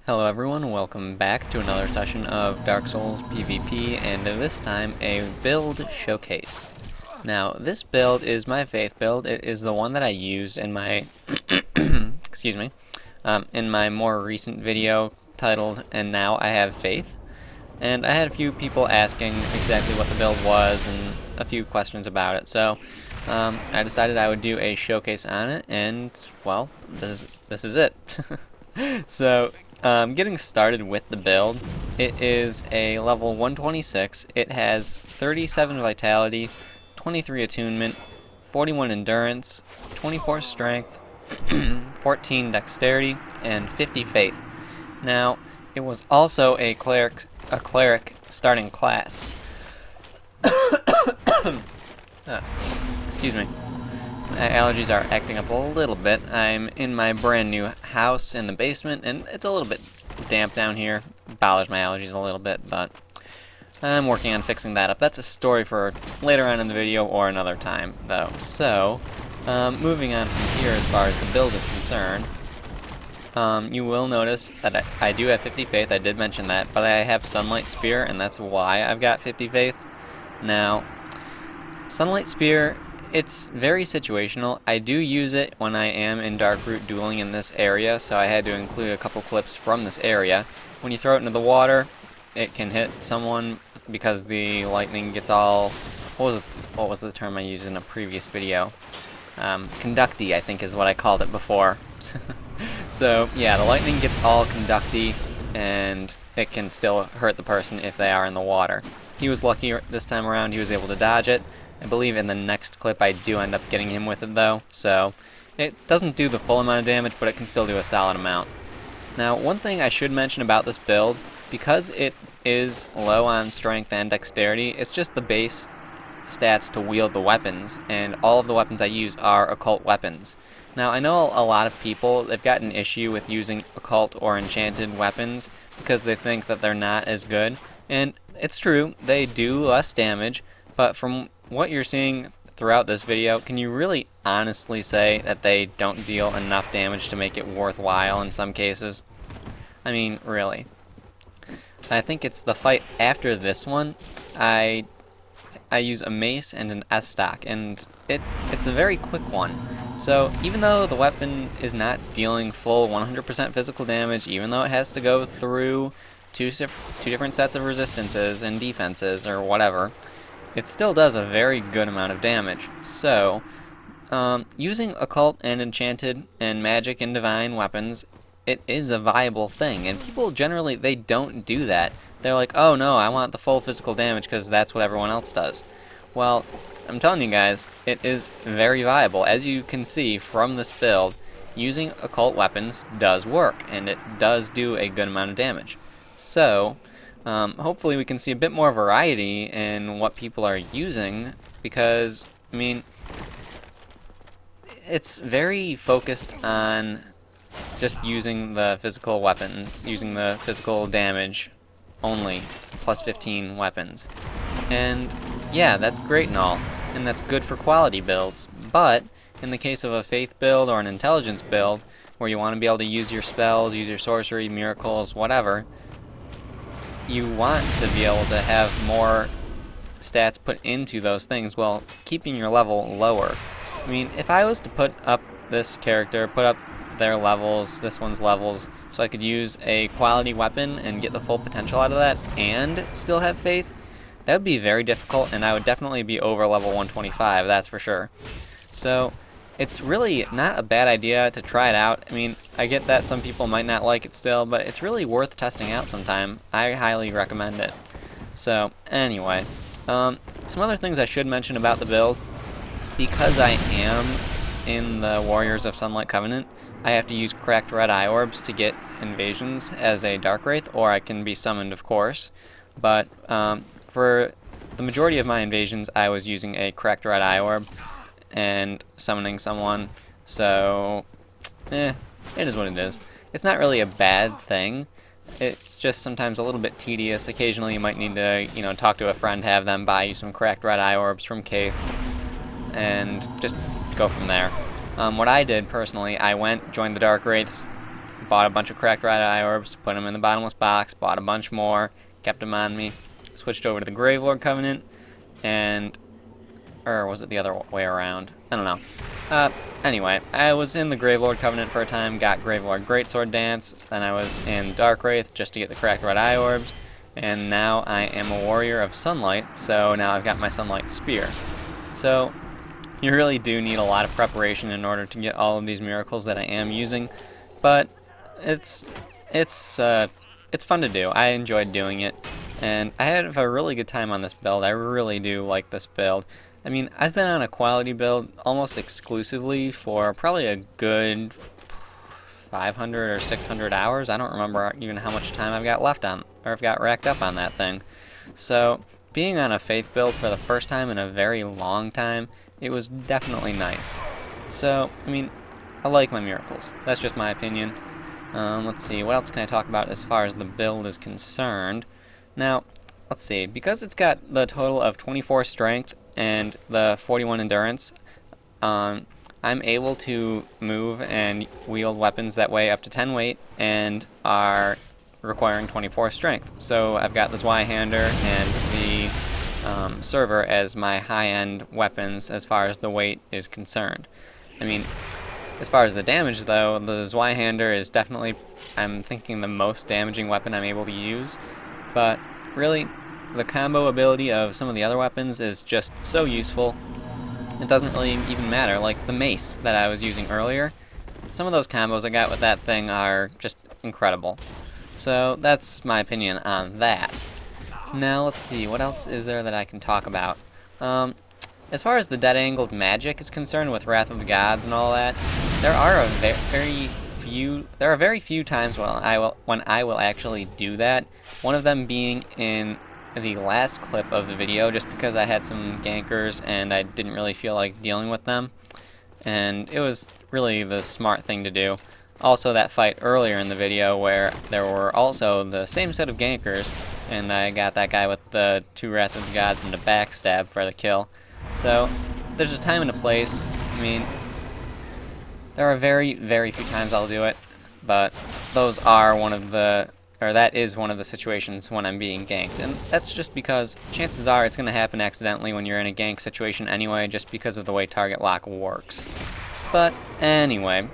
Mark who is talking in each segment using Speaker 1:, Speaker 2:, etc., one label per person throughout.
Speaker 1: Hello everyone, welcome back to another session of Dark Souls PvP, and this time a build showcase. Now, this build is my faith build. It is the one that I used in my excuse me, in my more recent video titled "And Now I Have Faith." And I had a few people asking exactly what the build was and a few questions about it, so I decided I would do a showcase on it, and well, this is it. So, getting started with the build, it is a level 126. It has 37 vitality, 23 attunement, 41 endurance, 24 strength, 14 dexterity, and 50 faith. Now, it was also a cleric starting class. Excuse me. My allergies are acting up a little bit. I'm in my brand new house in the basement, and it's a little bit damp down here. It bothers my allergies a little bit, but I'm working on fixing that up. That's a story for later on in the video or another time, though. So, moving on from here as far as the build is concerned, you will notice that I do have 50 faith. I did mention that, but I have Sunlight Spear, and that's why I've got 50 faith. Now, Sunlight Spear, it's very situational. I do use it when I am in Darkroot dueling in this area, so I had to include a couple clips from this area. When you throw it into the water, it can hit someone because the lightning gets all... What was the term I used in a previous video? Conducty, I think is what I called it before. So, yeah, the lightning gets all conducty, and it can still hurt the person if they are in the water. He was lucky this time around. He was able to dodge it. I believe in the next clip I do end up getting him with it though, so it doesn't do the full amount of damage, but it can still do a solid amount. Now, one thing I should mention about this build, because it is low on strength and dexterity, it's just the base stats to wield the weapons, and all of the weapons I use are occult weapons. Now, I know a lot of people, they've got an issue with using occult or enchanted weapons because they think that they're not as good, and it's true, they do less damage, but from what you're seeing throughout this video, can you really honestly say that they don't deal enough damage to make it worthwhile in some cases? I mean, really. I think it's the fight after this one. I use a mace and an S stock, and it's a very quick one. So even though the weapon is not dealing full 100% physical damage, even though it has to go through two different sets of resistances and defenses or whatever, it still does a very good amount of damage. So, using occult and enchanted and magic and divine weapons, it is a viable thing. And people generally, they don't do that. They're like, oh no, I want the full physical damage because that's what everyone else does. Well, I'm telling you guys, it is very viable. As you can see from this build, using occult weapons does work, and it does do a good amount of damage. So, hopefully we can see a bit more variety in what people are using, because, I mean, it's very focused on just using the physical weapons, using the physical damage only, plus 15 weapons. And yeah, that's great and all, and that's good for quality builds, but in the case of a faith build or an intelligence build, where you want to be able to use your spells, use your sorcery, miracles, whatever, you want to be able to have more stats put into those things while keeping your level lower. I mean, if I was to put up this character, put up their levels, this one's levels, so I could use a quality weapon and get the full potential out of that and still have faith, that would be very difficult, and I would definitely be over level 125, that's for sure. So, it's really not a bad idea to try it out. I mean, I get that some people might not like it still, but it's really worth testing out sometime. I highly recommend it. So, anyway, some other things I should mention about the build. Because I am in the Warriors of Sunlight Covenant, I have to use cracked red eye orbs to get invasions as a Dark Wraith, or I can be summoned, of course. But for the majority of my invasions, I was using a cracked red eye orb and summoning someone, so it is what it is. It's not really a bad thing. It's just sometimes a little bit tedious. Occasionally you might need to, talk to a friend, have them buy you some cracked red eye orbs from Cave, and just go from there. What I did personally, I joined the Dark Wraiths, bought a bunch of cracked red eye orbs, put them in the bottomless box, bought a bunch more, kept them on me, switched over to the Gravelord Covenant, and... or was it the other way around? I don't know. Anyway, I was in the Gravelord Covenant for a time, got Gravelord Greatsword Dance, then I was in Dark Wraith just to get the cracked red eye orbs, and now I am a Warrior of Sunlight, so now I've got my Sunlight Spear. So, you really do need a lot of preparation in order to get all of these miracles that I am using, but it's fun to do. I enjoyed doing it, and I had a really good time on this build. I really do like this build. I mean, I've been on a quality build almost exclusively for probably a good 500 or 600 hours. I don't remember even how much time I've got left on, or I've got racked up on that thing. So, being on a Faith build for the first time in a very long time, it was definitely nice. So, I mean, I like my miracles. That's just my opinion. Let's see, what else can I talk about as far as the build is concerned? Now, let's see, because it's got the total of 24 strength and the 41 endurance, I'm able to move and wield weapons that weigh up to 10 weight and are requiring 24 strength. So I've got the Zweihander and the Server as my high-end weapons as far as the weight is concerned. I mean, as far as the damage though, the Zweihander is definitely, I'm thinking, the most damaging weapon I'm able to use, but really, the combo ability of some of the other weapons is just so useful. It doesn't really even matter. Like the mace that I was using earlier, some of those combos I got with that thing are just incredible. So that's my opinion on that. Now let's see, what else is there that I can talk about? As far as the dead-angled magic is concerned with Wrath of the Gods and all that, there are very few times when I will actually do that. One of them being in the last clip of the video, just because I had some gankers and I didn't really feel like dealing with them, and it was really the smart thing to do. Also, that fight earlier in the video where there were also the same set of gankers, and I got that guy with the 2 Wrath of the Gods and the backstab for the kill. So, there's a time and a place. I mean, there are very, very few times I'll do it, but those are one of the, or that is one of the situations when I'm being ganked. And that's just because chances are it's going to happen accidentally when you're in a gank situation anyway, just because of the way target lock works. But anyway,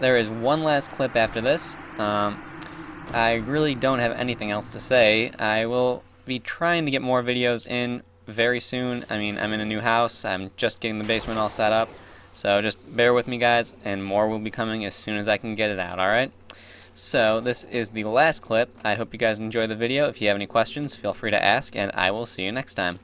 Speaker 1: there is one last clip after this. I really don't have anything else to say. I will be trying to get more videos in very soon. I mean, I'm in a new house. I'm just getting the basement all set up. So just bear with me, guys, and more will be coming as soon as I can get it out, alright? So this is the last clip. I hope you guys enjoyed the video. If you have any questions, feel free to ask, and I will see you next time.